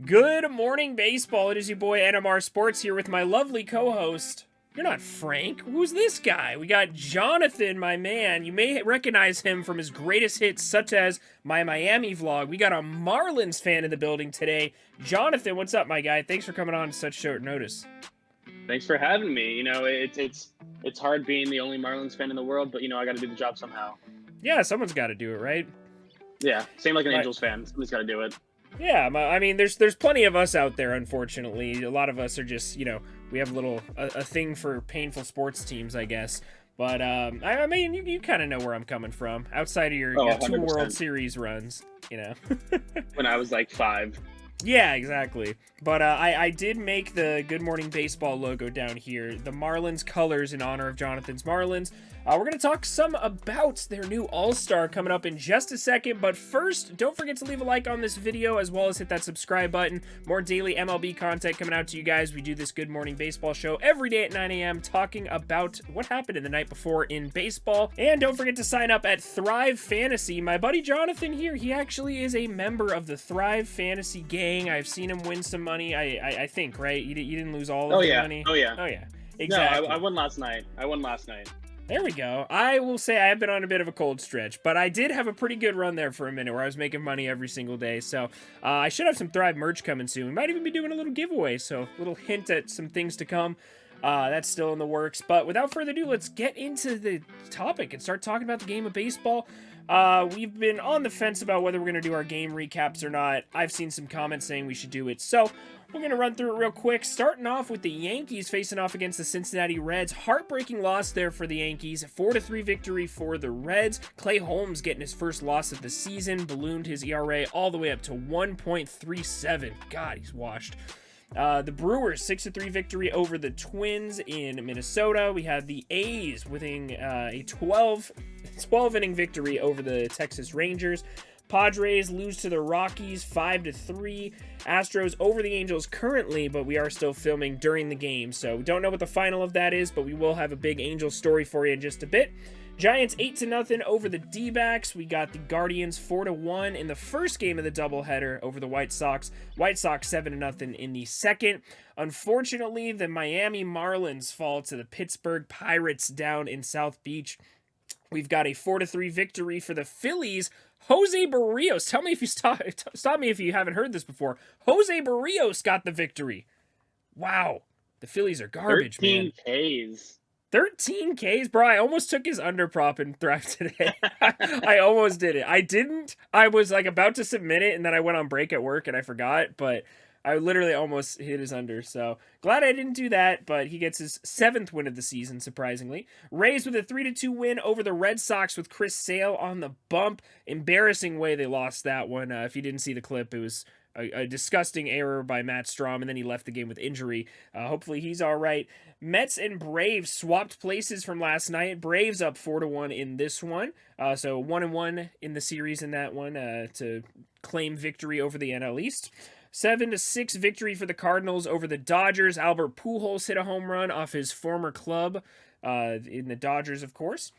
Good morning, baseball. It is your boy NMR Sports here with my lovely co-host. You're not Frank. Who's this guy? We got Jonathan, my man. You may recognize him from his greatest hits, such as my Miami vlog. We got a Marlins fan in the building today. Jonathan, what's up, my guy? Thanks for coming on such short notice. Thanks for having me. It's hard being the only Marlins fan in the world, but I got to do the job somehow. Yeah, someone's got to do it, right? Yeah, same like an Angels fan. Somebody's got to do it. Yeah, I mean, there's plenty of us out there, unfortunately. A lot of us are just, we have a thing for painful sports teams, I guess. But, I mean, you kind of know where I'm coming from. Outside of your 2 World Series runs, When I was like 5. Yeah, exactly. But I did make the Good Morning Baseball logo down here, the Marlins colors in honor of Jonathan's Marlins. We're going to talk some about their new All-Star coming up in just a second, but first, don't forget to leave a like on this video as well as hit that subscribe button. More daily MLB content coming out to you guys. We do this Good Morning Baseball show every day at 9 a.m. talking about what happened in the night before in baseball. And don't forget to sign up at Thrive Fantasy. My buddy Jonathan here, he actually is a member of the Thrive Fantasy gang. I've seen him win some money, I think, right? You didn't lose all of the money? Oh, yeah. Exactly. No, I won last night. There we go. I will say I have been on a bit of a cold stretch, but I did have a pretty good run there for a minute where I was making money every single day. So I should have some Thrive merch coming soon. We might even be doing a little giveaway, so a little hint at some things to come. That's still in the works. But without further ado, let's get into the topic and start talking about the game of baseball. We've been on the fence about whether we're going to do our game recaps or not. I've seen some comments saying we should do it, so we're going to run through it real quick, starting off with the Yankees facing off against the Cincinnati Reds. Heartbreaking loss there for the Yankees. 4-3 victory for the Reds. Clay Holmes getting his first loss of the season, ballooned his ERA all the way up to 1.37. God, he's washed. The Brewers 6-3 victory over the Twins in Minnesota. We had the A's winning a 12 inning victory over the Texas Rangers. Padres lose to the Rockies 5-3. Astros over the Angels currently, but we are still filming during the game, so we don't know what the final of that is, but we will have a big Angels story for you in just a bit. Giants 8-0 over the D-backs. We got the Guardians 4-1 in the first game of the doubleheader over the White Sox. White Sox 7-0 in the second. Unfortunately, the Miami Marlins fall to the Pittsburgh Pirates down in South Beach. We've got a 4-3 victory for the Phillies. Jose Barrios, tell me if you stop me if you haven't heard this before. Jose Barrios got the victory. Wow, the Phillies are garbage, 13 man. Ks. 13 Ks, bro. I almost took his under prop in Thrive today. I almost did it. I didn't. I was like about to submit it, and then I went on break at work and I forgot, but I literally almost hit his under, so glad I didn't do that, but he gets his 7th win of the season, surprisingly. Rays with a 3-2 win over the Red Sox with Chris Sale on the bump. Embarrassing way they lost that one. If you didn't see the clip, it was a disgusting error by Matt Strahm, and then he left the game with injury. Hopefully he's all right. Mets and Braves swapped places from last night. Braves up 4-1 in this one, so 1-1 in the series in that one to claim victory over the NL East. 7-6 victory for the Cardinals over the Dodgers. Albert Pujols hit a home run off his former club in the Dodgers, of course.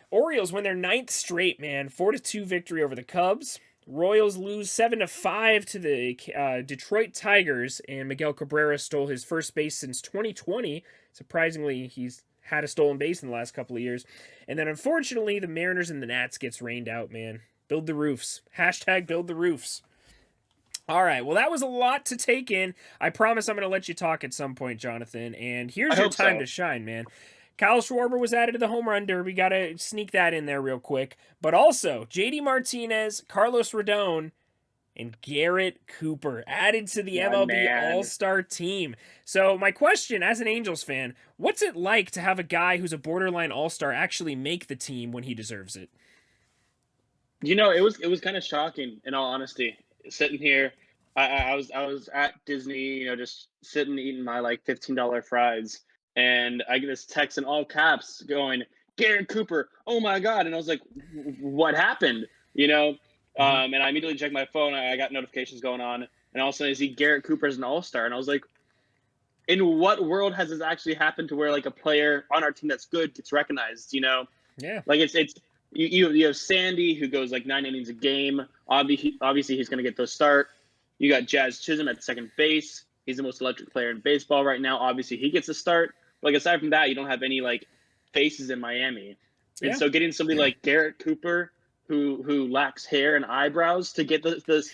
Orioles win their 9th straight, man. 4-2 victory over the Cubs. Royals lose 7-5 to the Detroit Tigers, and Miguel Cabrera stole his first base since 2020. Surprisingly, he's had a stolen base in the last couple of years. And then, unfortunately, the Mariners and the Nats gets rained out, man. Build the roofs. Hashtag build the roofs. All right, well, that was a lot to take in. I promise I'm going to let you talk at some point, Jonathan, and here's your time to shine, man. Kyle Schwarber was added to the home run derby. Got to sneak that in there real quick. But also, JD Martinez, Carlos Rodon, and Garret Cooper added to the MLB All-Star team. So my question, as an Angels fan, what's it like to have a guy who's a borderline All-Star actually make the team when he deserves it? It was kind of shocking, in all honesty. Sitting here, I was at Disney, just sitting eating my like $15 fries, and I get this text in all caps going, Garret Cooper, oh my God. And I was like, what happened? And I immediately checked my phone. I got notifications going on, and all of a sudden I see Garret Cooper as an All-Star. And I was like, in what world has this actually happened to where like a player on our team that's good gets recognized, Yeah. Like it's you have Sandy who goes like 9 innings a game. Obviously he's going to get the start. You got Jazz Chisholm at second base. He's the most electric player in baseball right now. Obviously, he gets a start. But like aside from that, you don't have any like faces in Miami. And Yeah. so getting somebody like Garrett Cooper, who lacks hair and eyebrows, to get the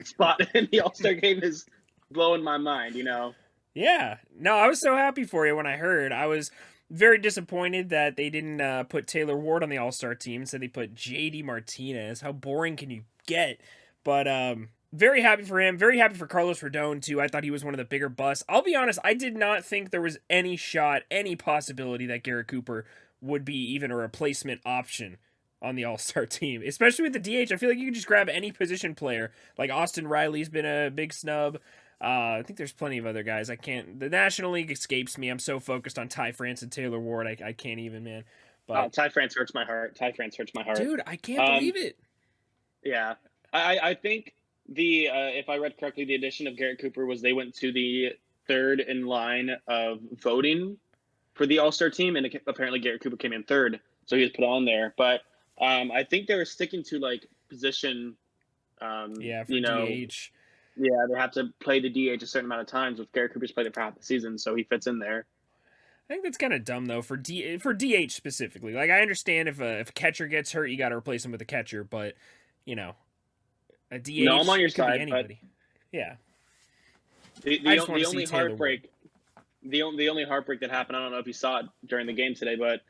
spot in the All-Star game is blowing my mind. Yeah. No, I was so happy for you when I heard. I was very disappointed that they didn't put Taylor Ward on the All-Star team. So they put JD Martinez. How boring can you get? But very happy for him. Very happy for Carlos Rodon too. I thought he was one of the bigger busts. I'll be honest, I did not think there was any shot, any possibility that Garrett Cooper would be even a replacement option on the All-Star team, especially with the DH. I feel like you can just grab any position player. Like Austin Riley's been a big snub. I think there's plenty of other guys. I can't. The National League escapes me. I'm so focused on Ty France and Taylor Ward. I can't even, man. But Ty France hurts my heart. Ty France hurts my heart. dude, I can't believe it. Yeah, I think the if I read correctly, the addition of Garrett Cooper was they went to the third in line of voting for the All-Star team, and apparently Garrett Cooper came in third, so he was put on there. But I think they were sticking to like position. Yeah, for DH. Yeah, they have to play the DH a certain amount of times. With Garrett Cooper's played it for half the season, so he fits in there. I think that's kind of dumb though for DH specifically. Like I understand if a catcher gets hurt, you got to replace him with a catcher, but a DH no, I'm on your could side, be anybody. Yeah. The only heartbreak, the only heartbreak that happened. I don't know if you saw it during the game today, but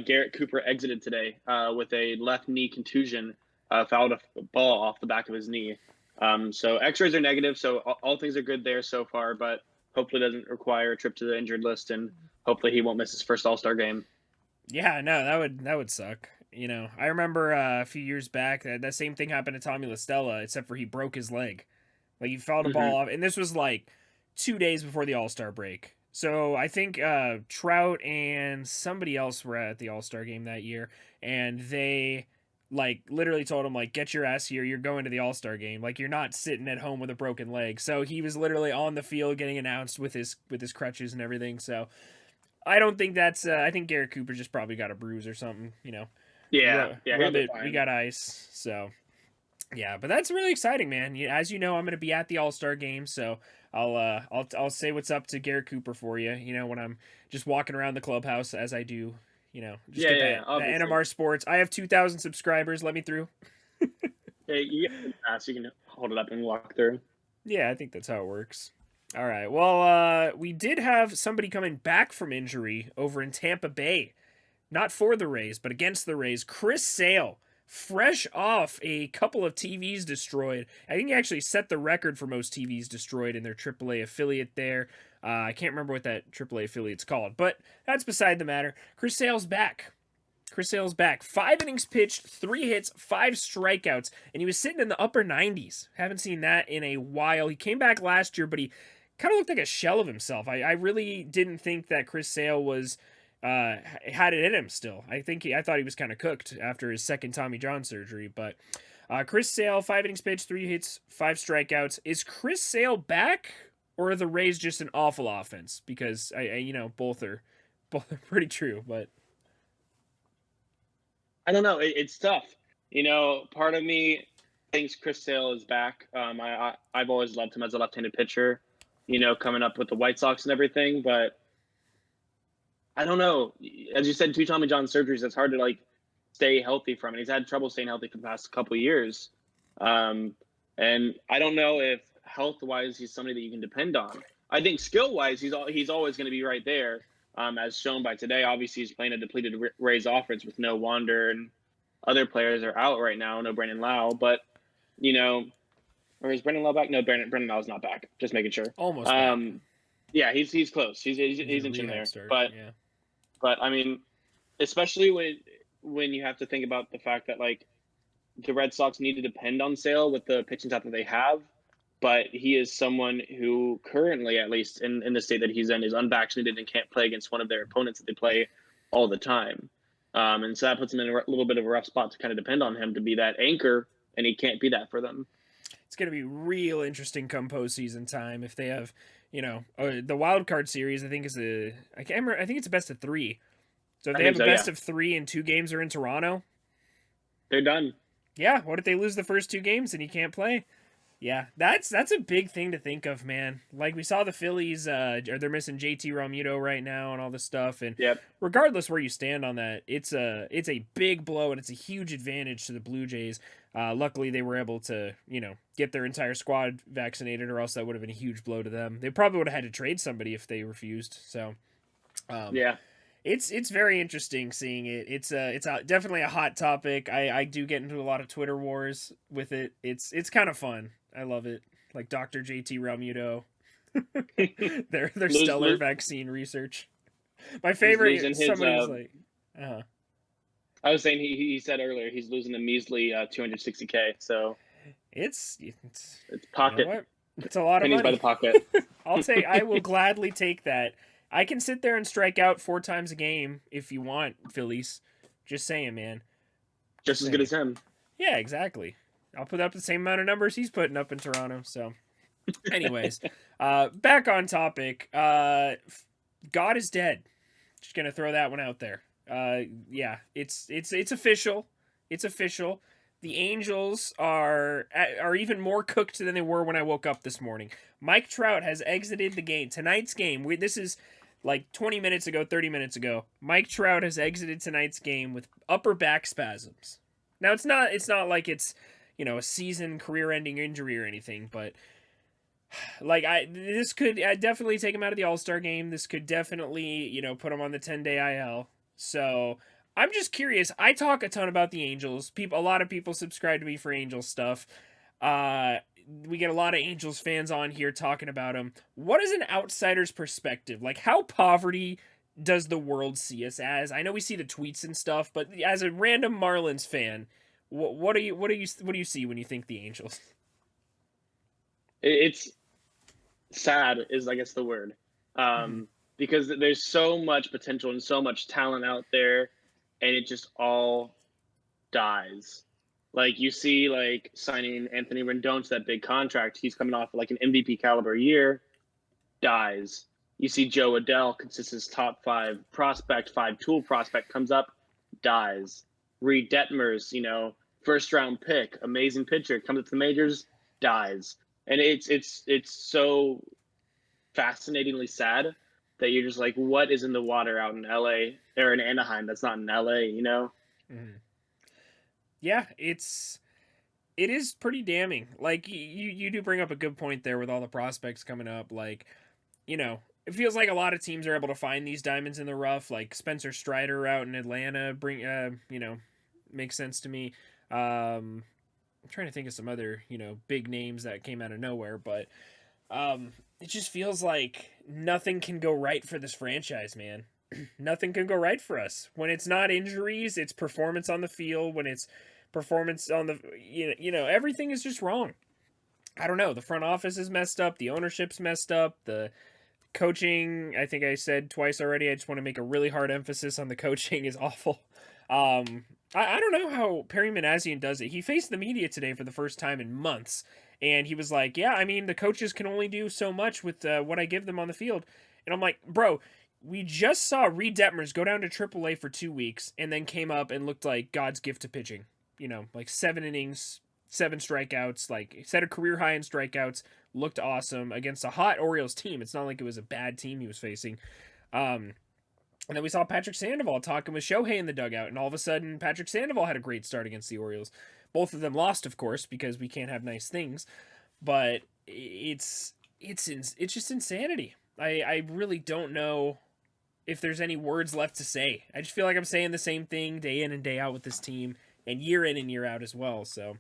Garrett Cooper exited today with a left knee contusion, fouled a ball off the back of his knee. So X-rays are negative, so all things are good there so far, but hopefully doesn't require a trip to the injured list, and hopefully he won't miss his first All-Star game. Yeah, no, that would suck. I remember a few years back that same thing happened to Tommy LaStella, except for he broke his leg. Like he fouled a ball off, and this was like 2 days before the All-Star break. So I think Trout and somebody else were at the All-Star game that year, and they like literally told him like, get your ass here, you're going to the All-Star game, like you're not sitting at home with a broken leg. So he was literally on the field getting announced with his crutches and everything. So I don't think that's I think Garrett Cooper just probably got a bruise or something. Yeah, rub it, we got ice. So yeah, but that's really exciting, man. As you know, I'm gonna be at the All-Star game, so I'll say what's up to Garrett Cooper for you. When I'm just walking around the clubhouse as I do. Just get that NMR Sports. I have 2,000 subscribers. Let me through. Hey, you can hold it up and walk through. Yeah, I think that's how it works. All right. Well, we did have somebody coming back from injury over in Tampa Bay, not for the Rays, but against the Rays. Chris Sale, fresh off a couple of TVs destroyed. I think he actually set the record for most TVs destroyed in their AAA affiliate there. I can't remember what that AAA affiliate's called, but that's beside the matter. Chris Sale's back. 5 innings pitched, 3 hits, 5 strikeouts, and he was sitting in the upper 90s. Haven't seen that in a while. He came back last year, but he kind of looked like a shell of himself. I really didn't think that Chris Sale was had it in him still. I thought he was kind of cooked after his second Tommy John surgery, but Chris Sale, 5 innings pitched, 3 hits, 5 strikeouts. Is Chris Sale back? Or are the Rays just an awful offense? Because both are pretty true, but I don't know. It's tough. Part of me thinks Chris Sale is back. I've always loved him as a left-handed pitcher. Coming up with the White Sox and everything, but I don't know. As you said, 2 Tommy John surgeries. It's hard to stay healthy from it. He's had trouble staying healthy for the past couple of years, and I don't know if health-wise he's somebody that you can depend on. I think skill-wise he's always going to be right there, as shown by today. Obviously, he's playing a depleted Rays offense with no Wander, and other players are out right now. No Brandon Lau, but or is Brandon Lau back? No, Brandon Lau's not back. Just making sure. Almost. Back. Yeah, he's close. He's inching there. But I mean, especially when you have to think about the fact that the Red Sox need to depend on Sale with the pitching staff that they have, but he is someone who currently, at least in the state that he's in, is unvaccinated and can't play against one of their opponents that they play all the time. And so that puts him in a little bit of a rough spot to kind of depend on him to be that anchor, and he can't be that for them. It's going to be real interesting come postseason time if they have, the wild card series. I think is I can't remember. I think it's a best of 3. So if they have a best of 3 and 2 games are in Toronto, they're done. Yeah. What if they lose the first 2 games and he can't play? Yeah, that's a big thing to think of, man. Like we saw the Phillies, they're missing JT Realmuto right now and all this stuff. And Yep. regardless where you stand on that, it's a big blow and it's a huge advantage to the Blue Jays. Luckily, they were able to get their entire squad vaccinated, or else that would have been a huge blow to them. They probably would have had to trade somebody if they refused. So, um, Yeah. it's very interesting seeing it. It's definitely a hot topic. I do get into a lot of Twitter wars with it. It's kind of fun. I love it. Like Dr. JT Realmuto, their lose, stellar lose, vaccine research. My he's favorite losing is his. somebody was like, uh, I was saying he said earlier he's losing a measly 260K. So it's it's you know pocket what? It's a lot of pennies by the money. pocket. I will gladly take that. I can sit there and strike out 4 times a game if you want, Phillies. Just saying, man. Just as good as him. Yeah, exactly. I'll put up the same amount of numbers he's putting up in Toronto. So, anyways, back on topic. God is dead. Just gonna throw that one out there. Yeah, it's official. It's official. The Angels are even more cooked than they were when I woke up this morning. Mike Trout has exited the game. Tonight's game. This is like 20 minutes ago, 30 minutes ago. Mike Trout has exited tonight's game with upper back spasms. Now it's not like it's a season career-ending injury or anything, but like this could definitely take him out of the All-Star game. This could definitely put him on the 10-day IL. So I'm just curious. I talk a ton about the Angels. A lot of people subscribe to me for Angels stuff. We get a lot of Angels fans on here talking about them. What is an outsider's perspective? Like, how poverty does the world see us as? I know we see the tweets and stuff, but as a random Marlins fan, what do you see when you think the Angels? It's sad is I guess the word, because there's so much potential and so much talent out there, and it just all dies. Like you see, like signing Anthony Rendon to that big contract, he's coming off like an MVP caliber year, dies. You see Joe Adell, consistent top 5 prospect, 5-tool prospect, comes up, dies. Reed Detmers, first round pick, amazing pitcher, comes up to the majors, dies. And it's so fascinatingly sad that you're just like, what is in the water out in LA or in Anaheim that's not in LA, Mm-hmm. Yeah, it is pretty damning. Like you do bring up a good point there with all the prospects coming up. Like, it feels like a lot of teams are able to find these diamonds in the rough. Like Spencer Strider out in Atlanta, makes sense to me. I'm trying to think of some other big names that came out of nowhere, but it just feels like nothing can go right for this franchise, man. Nothing can go right for us. When it's not injuries, it's performance on the field. When it's performance on the everything is just wrong. I don't know. The front office is messed up. The ownership's messed up. The coaching, I think I said twice already. I just want to make a really hard emphasis on the coaching is awful. I don't know how Perry Manassian does it. He faced the media today for the first time in months, and he was like, "Yeah, I mean, the coaches can only do so much with what I give them on the field." And I'm like, "Bro, we just saw Reed Detmers go down to AAA for 2 weeks, and then came up and looked like God's gift to pitching. Like 7 innings, 7 strikeouts, like set a career high in strikeouts, looked awesome against a hot Orioles team. It's not like it was a bad team he was facing." And then we saw Patrick Sandoval talking with Shohei in the dugout, and all of a sudden Patrick Sandoval had a great start against the Orioles. Both of them lost, of course, because we can't have nice things. But it's just insanity. I really don't know if there's any words left to say. I just feel like I'm saying the same thing day in and day out with this team, and year in and year out as well. So,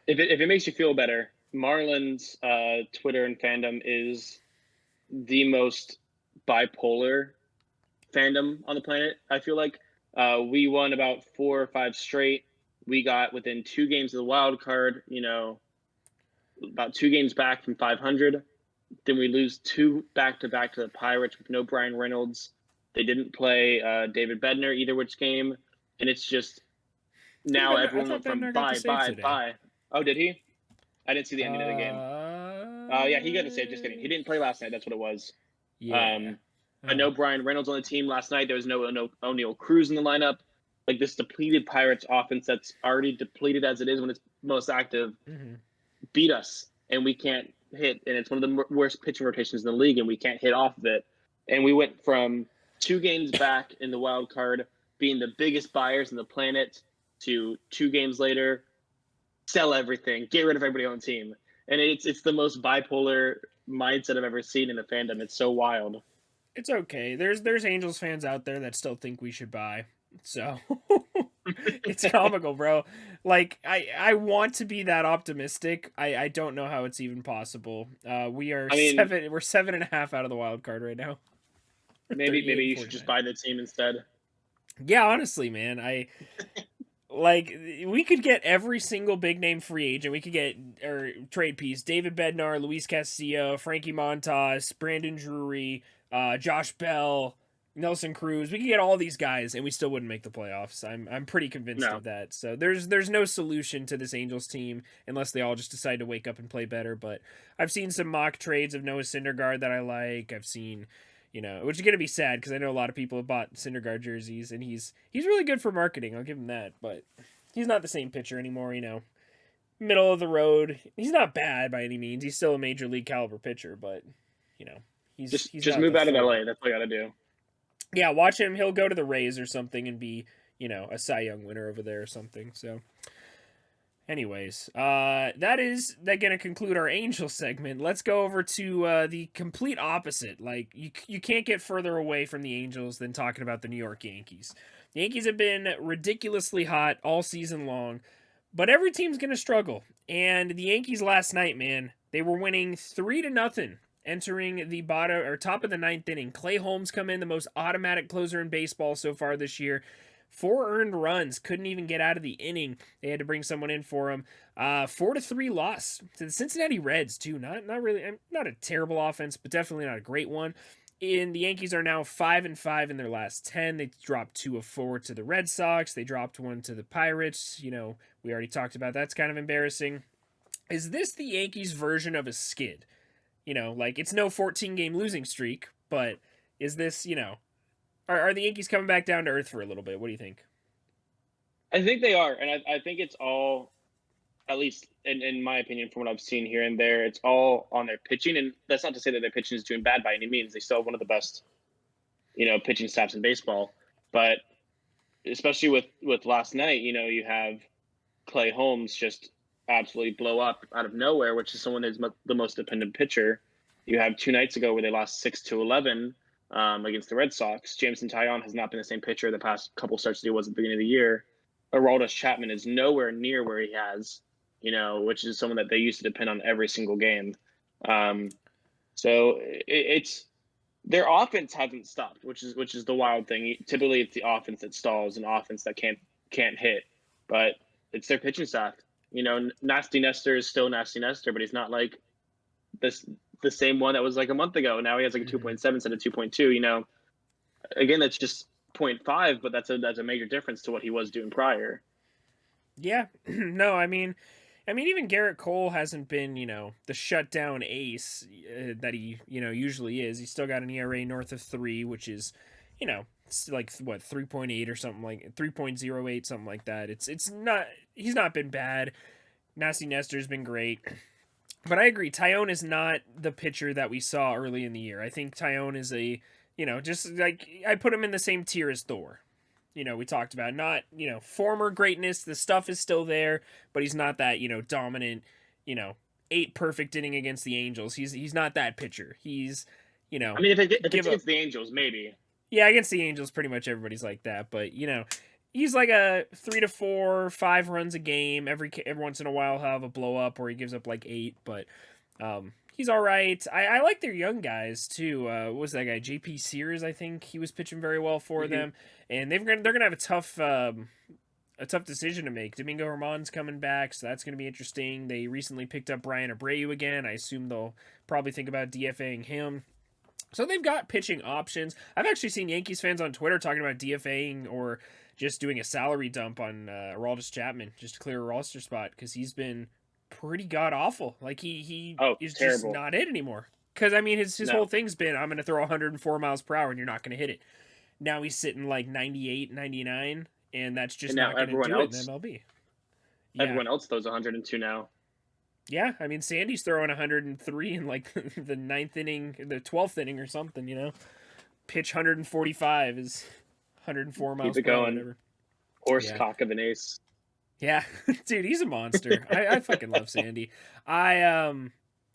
if it makes you feel better, Marlins Twitter and fandom is the most bipolar fandom on the planet. I feel like we won about 4 or 5 straight. We got within 2 games of the wild card, about 2 games back from 500. Then we lose 2 back-to-back to the Pirates with no Brian Reynolds. They didn't play David Bednar either which game. And it's just now everyone went from bye. Oh, did he? I didn't see the ending of the game. Yeah, he got a save. Just kidding. He didn't play last night. That's what it was. yeah. I know Brian Reynolds on the team last night. There was no O'Neal Cruz in the lineup. Like this depleted Pirates offense that's already depleted as it is when it's most active, beat us. and we can't hit, and it's one of the worst pitching rotations in the league, and we can't hit off of it. And we went from 2 games back in the wild card, being the biggest buyers on the planet, to 2 games later, sell everything, get rid of everybody on the team. And it's the most bipolar mindset I've ever seen in the fandom. It's so wild. It's okay. There's Angels fans out there that still think we should buy. So it's comical, bro. Like I want to be that optimistic. I don't know how it's even possible. We are I mean, we're 7.5 out of the wild card right now. We're maybe 38 and you should just 49. buy the team instead. Yeah, honestly, man. I like we could get every single big name free agent. We could get or trade piece: David Bednar, Luis Castillo, Frankie Montas, Brandon Drury, Josh Bell, Nelson Cruz. We could get all these guys, and we still wouldn't make the playoffs. I'm pretty convinced No. of that. So there's no solution to this Angels team unless they all just decide to wake up and play better. But I've seen some mock trades of Noah Syndergaard that I like. I've seen, which is gonna be sad because I know a lot of people have bought Syndergaard jerseys, and he's really good for marketing. I'll give him that, but he's not the same pitcher anymore. Middle of the road. He's not bad by any means. He's still a major league caliber pitcher, but you know he's Just not move the out of full. LA. That's all you got to do. Yeah, watch him. He'll go to the Rays or something and be a Cy Young winner over there or something. So. Anyways, that gonna conclude our Angel segment. Let's go over to the complete opposite. Like you can't get further away from the Angels than talking about the New York Yankees. The Yankees have been ridiculously hot all season long, but every team's gonna struggle. And the Yankees last night, man, they were winning 3-0, entering the bottom or top of the ninth inning. Clay Holmes come in, the most automatic closer in baseball so far this year. 4 earned runs, couldn't even get out of the inning. They had to bring someone in for him. 4-3 loss to the Cincinnati Reds too. Not really, not a terrible offense, but definitely not a great one. And the Yankees are now 5-5 in their last 10. They dropped 2 of 4 to the Red Sox. They dropped 1 to the Pirates. We already talked about that's kind of embarrassing. Is this the Yankees' version of a skid? Like it's no 14-game losing streak, but is this, are the Yankees coming back down to earth for a little bit? What do you think? I think they are, and I think it's all, at least in my opinion, from what I've seen here and there, it's all on their pitching. And that's not to say that their pitching is doing bad by any means. They still have one of the best, pitching staffs in baseball. But especially with last night, you have Clay Holmes just absolutely blow up out of nowhere, which is someone who's the most dependent pitcher. You have 2 nights ago where they lost 6-11 against the Red Sox. Jameson Taillon has not been the same pitcher the past couple starts that he was at the beginning of the year. Aroldis Chapman is nowhere near where he has, which is someone that they used to depend on every single game. So it's their offense hasn't stopped, which is the wild thing. Typically, it's the offense that stalls, an offense that can't hit, but it's their pitching staff. Nasty Nestor is still Nasty Nestor, but he's not like the same one that was like a month ago. Now he has like a 2.7 instead of 2.2. Again, that's just 0.5, but that's a major difference to what he was doing prior. Yeah, no, I mean, even Garrett Cole hasn't been, the shutdown ace that he, usually is. He's still got an ERA north of 3, which is, it's like what 3.8 or something, like 3.08, something like that. It's not, he's not been bad. Nasty Nestor's been great. But I agree, Taillon is not the pitcher that we saw early in the year. I think Taillon is a, just like I put him in the same tier as Thor. We talked about not, former greatness. The stuff is still there, but he's not that, dominant, 8 perfect inning against the Angels. He's not that pitcher. He's, I mean, if it's against the Angels, maybe. Yeah, against the Angels, pretty much everybody's like that. But, he's like a 3 to 4, 5 runs a game. Every once in a while, he'll have a blow up where he gives up like 8. But he's all right. I like their young guys too. What was that guy? JP Sears, I think he was pitching very well for them. And they're gonna have a tough decision to make. Domingo Germán's coming back, so that's gonna be interesting. They recently picked up Brian Abreu again. I assume they'll probably think about DFAing him. So they've got pitching options. I've actually seen Yankees fans on Twitter talking about DFAing or just doing a salary dump on Aroldis Chapman just to clear a roster spot because he's been pretty god awful. Like he is terrible. Just not it anymore. Because I mean his whole thing's been I'm going to throw 104 miles per hour and you're not going to hit it. Now he's sitting like 98, 99, and that's just not going to do it in MLB. Everyone else throws 102 now. Yeah, I mean Sandy's throwing 103 in like the ninth inning, the 12th inning or something. Pitch 145 is 104 Keep miles it per hour, going. whatever. Horse Yeah, cock of an ace. yeah, dude, he's a monster. I fucking love Sandy. I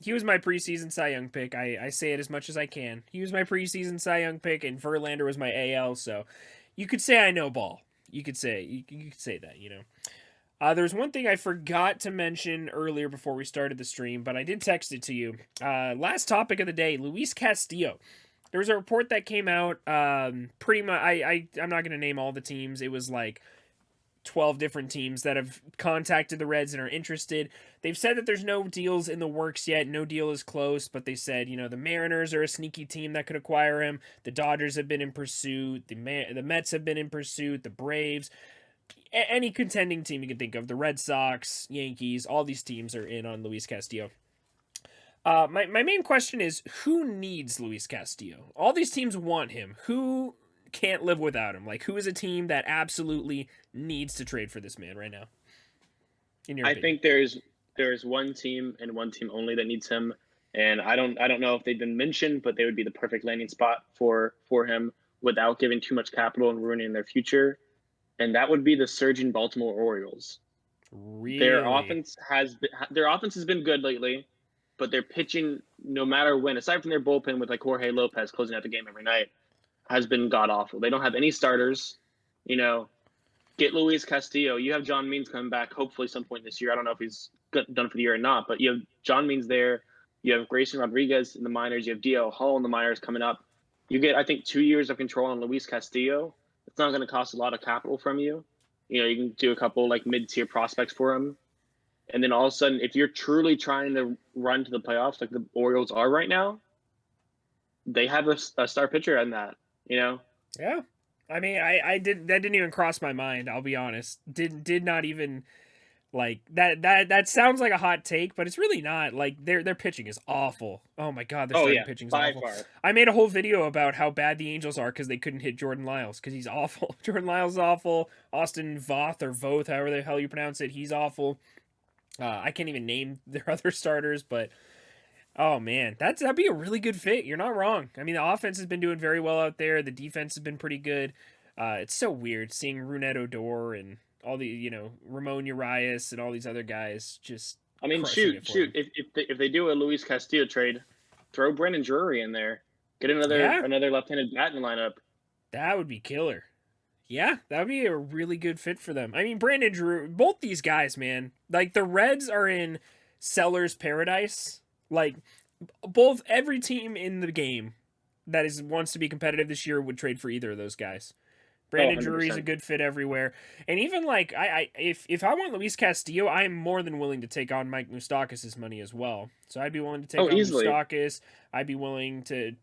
he was my preseason Cy Young pick. I say it as much as I can. He was my preseason Cy Young pick, and Verlander was my AL. So you could say I know ball. You could say that. There's one thing I forgot to mention earlier before we started the stream, but I did text it to you. Last topic of the day: Luis Castillo. There was a report that came out. Pretty much, I'm not gonna name all the teams. It was like 12 different teams that have contacted the Reds and are interested. They've said that there's no deals in the works yet. No deal is close, but they said, the Mariners are a sneaky team that could acquire him. The Dodgers have been in pursuit. The Mets have been in pursuit. The Braves. Any contending team you can think of. The Red Sox, Yankees, all these teams are in on Luis Castillo. My main question is, who needs Luis Castillo? All these teams want him. Who can't live without him? Like, who is a team that absolutely needs to trade for this man right now? In your I opinion? think there's one team and one team only that needs him, and I don't know if they've been mentioned, but they would be the perfect landing spot for him without giving too much capital and ruining their future, and that would be the surging Baltimore Orioles. Their Really? offense has been good lately, but their pitching, no matter when, aside from their bullpen with like Jorge Lopez closing out the game every night, has been god awful. They don't have any starters. You know, get Luis Castillo. You have John Means coming back hopefully some point this year. I don't know if he's done for the year or not, but you have John Means there. You have Grayson Rodriguez in the minors. You have DL Hall in the minors coming up. You get, I think, 2 years of control on Luis Castillo. It's not going to cost a lot of capital from you. You can do a couple like mid-tier prospects for him. And then all of a sudden, if you're truly trying to run to the playoffs like the Orioles are right now, they have a star pitcher in that. Yeah. I mean, that didn't even cross my mind. I'll be honest. Did not even like that. That sounds like a hot take, but it's really not. Like their pitching is awful. Oh my god, their Oh starting yeah, pitching is by awful. far. I made a whole video about how bad the Angels are because they couldn't hit Jordan Lyles because he's awful. Jordan Lyles is awful. Austin Voth or Voth, however the hell you pronounce it, he's awful. I can't even name their other starters, but oh man, that'd be a really good fit. You're not wrong. I mean, the offense has been doing very well out there. The defense has been pretty good. It's so weird seeing Rougned Odor and all the Ramon Urias and all these other guys just I mean, crushing shoot, it for shoot. them. If they do a Luis Castillo trade, throw Brendan Drury in there. Get another Yeah, another left-handed bat in the lineup. that would be killer. Yeah, that would be a really good fit for them. I mean, Brandon Drew, both these guys, man. Like the Reds are in seller's paradise. Like both every team in the game that wants to be competitive this year would trade for either of those guys. Oh, Brandon Drury's a 100%. good fit everywhere, and even like if I want Luis Castillo, I'm more than willing to take on Mike Moustakas' money as well. So I'd be willing to take Oh, on easily. Moustakas. I'd be willing to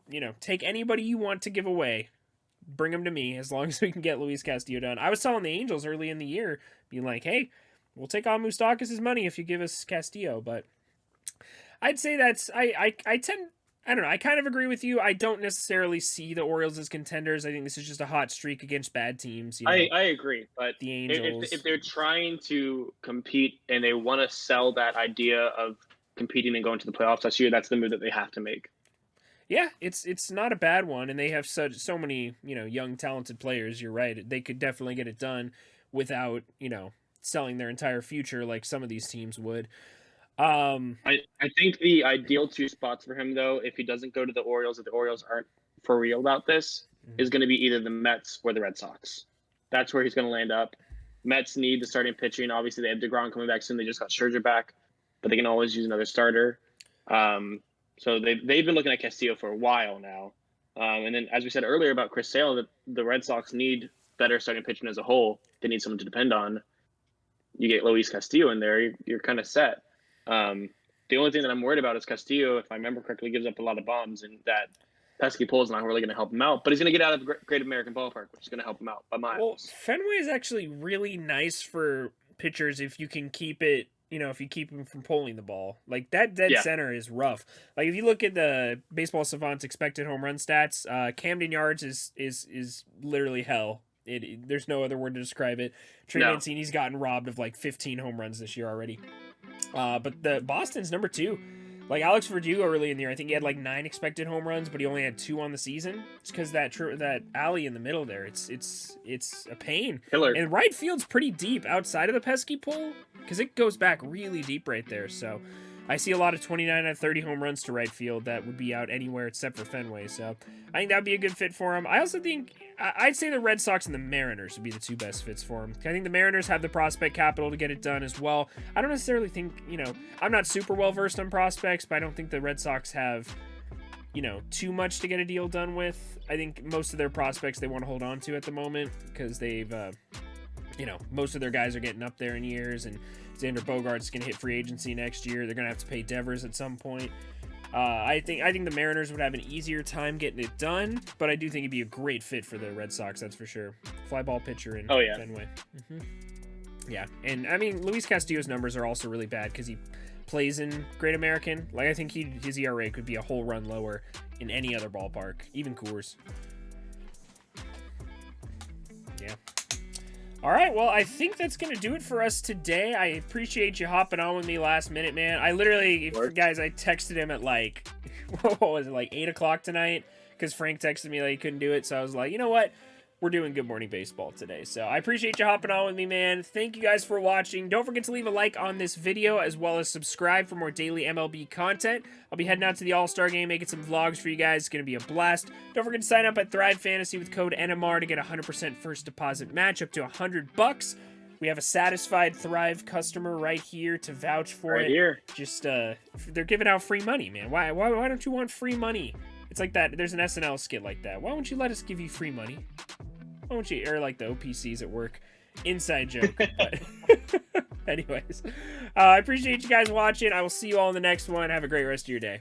take anybody you want to give away. Bring them to me as long as we can get Luis Castillo done. I was telling the Angels early in the year, being like, hey, we'll take on Moustakas' money if you give us Castillo, but I'd say that's I tend I don't know. I kind of agree with you. I don't necessarily see the Orioles as contenders. I think this is just a hot streak against bad teams. I agree, but The if Angels. they're trying to compete and they want to sell that idea of competing and going to the playoffs this year, that's the move that they have to make. Yeah, it's not a bad one, and they have so many young talented players. You're right; they could definitely get it done without selling their entire future like some of these teams would. Um, I think the ideal two spots for him, though, if he doesn't go to the Orioles, if the Orioles aren't for real about this, is going to be either the Mets or the Red Sox. That's where he's going to land up. Mets need the starting pitching. Obviously, they have DeGrom coming back soon. They just got Scherzer back, but they can always use another starter. So they've been looking at Castillo for a while now. And then, as we said earlier about Chris Sale, the Red Sox need better starting pitching as a whole. They need someone to depend on. You get Luis Castillo in there, you're kind of set. The only thing that I'm worried about is Castillo, if I remember correctly, gives up a lot of bombs, and that pesky pole is not really going to help him out. But he's going to get out of the Great American Ballpark, which is going to help him out by well, miles. Fenway is actually really nice for pitchers if you can keep it. If you keep him from pulling the ball, like that dead Yeah, center is rough. Like if you look at the Baseball Savant's expected home run stats, Camden Yards is literally hell. There's no other word to describe it. Trey no, Mancini's gotten robbed of like 15 home runs this year already. But the Boston's number 2. Like Alex Verdugo early in the year, I think he had like 9 expected home runs, but he only had 2 on the season. It's because that alley in the middle there, it's a pain. Killer. And right field's pretty deep outside of the pesky pole because it goes back really deep right there. So I see a lot of 29 out of 30 home runs to right field that would be out anywhere except for Fenway. So I think that would be a good fit for him. I also think I'd say the Red Sox and the Mariners would be the 2 best fits for him. I think the Mariners have the prospect capital to get it done as well. I don't necessarily think, I'm not super well versed on prospects, but I don't think the Red Sox have, too much to get a deal done with. I think most of their prospects they want to hold on to at the moment because they've, most of their guys are getting up there in years, and Xander Bogaerts going to hit free agency next year. They're going to have to pay Devers at some point. I think the Mariners would have an easier time getting it done, but I do think it'd be a great fit for the Red Sox, that's for sure. Fly ball pitcher in Fenway. Yeah, and I mean, Luis Castillo's numbers are also really bad because he plays in Great American. Like, I think his ERA could be a whole run lower in any other ballpark, even Coors. Yeah. All right, well, I think that's going to do it for us today. I appreciate you hopping on with me last minute, man. I literally, guys, I texted him at like, what was it, like 8 o'clock tonight? Because Frank texted me that he couldn't do it. So I was like, you know what? We're doing Good Morning Baseball today. So I appreciate you hopping on with me, man. Thank you guys for watching. Don't forget to leave a like on this video, as well as subscribe for more daily MLB content. I'll be heading out to the All-Star Game, making some vlogs for you guys. It's going to be a blast. Don't forget to sign up at Thrive Fantasy with code NMR to get a 100% first deposit match up to $100. We have a satisfied Thrive customer right here to vouch for it. Here. Just, they're giving out free money, man. Why don't you want free money? It's like that. There's an SNL skit like that. Why won't you let us give you free money? Why won't you, or like the OPCs at work? Inside joke. But anyways, I appreciate you guys watching. I will see you all in the next one. Have a great rest of your day.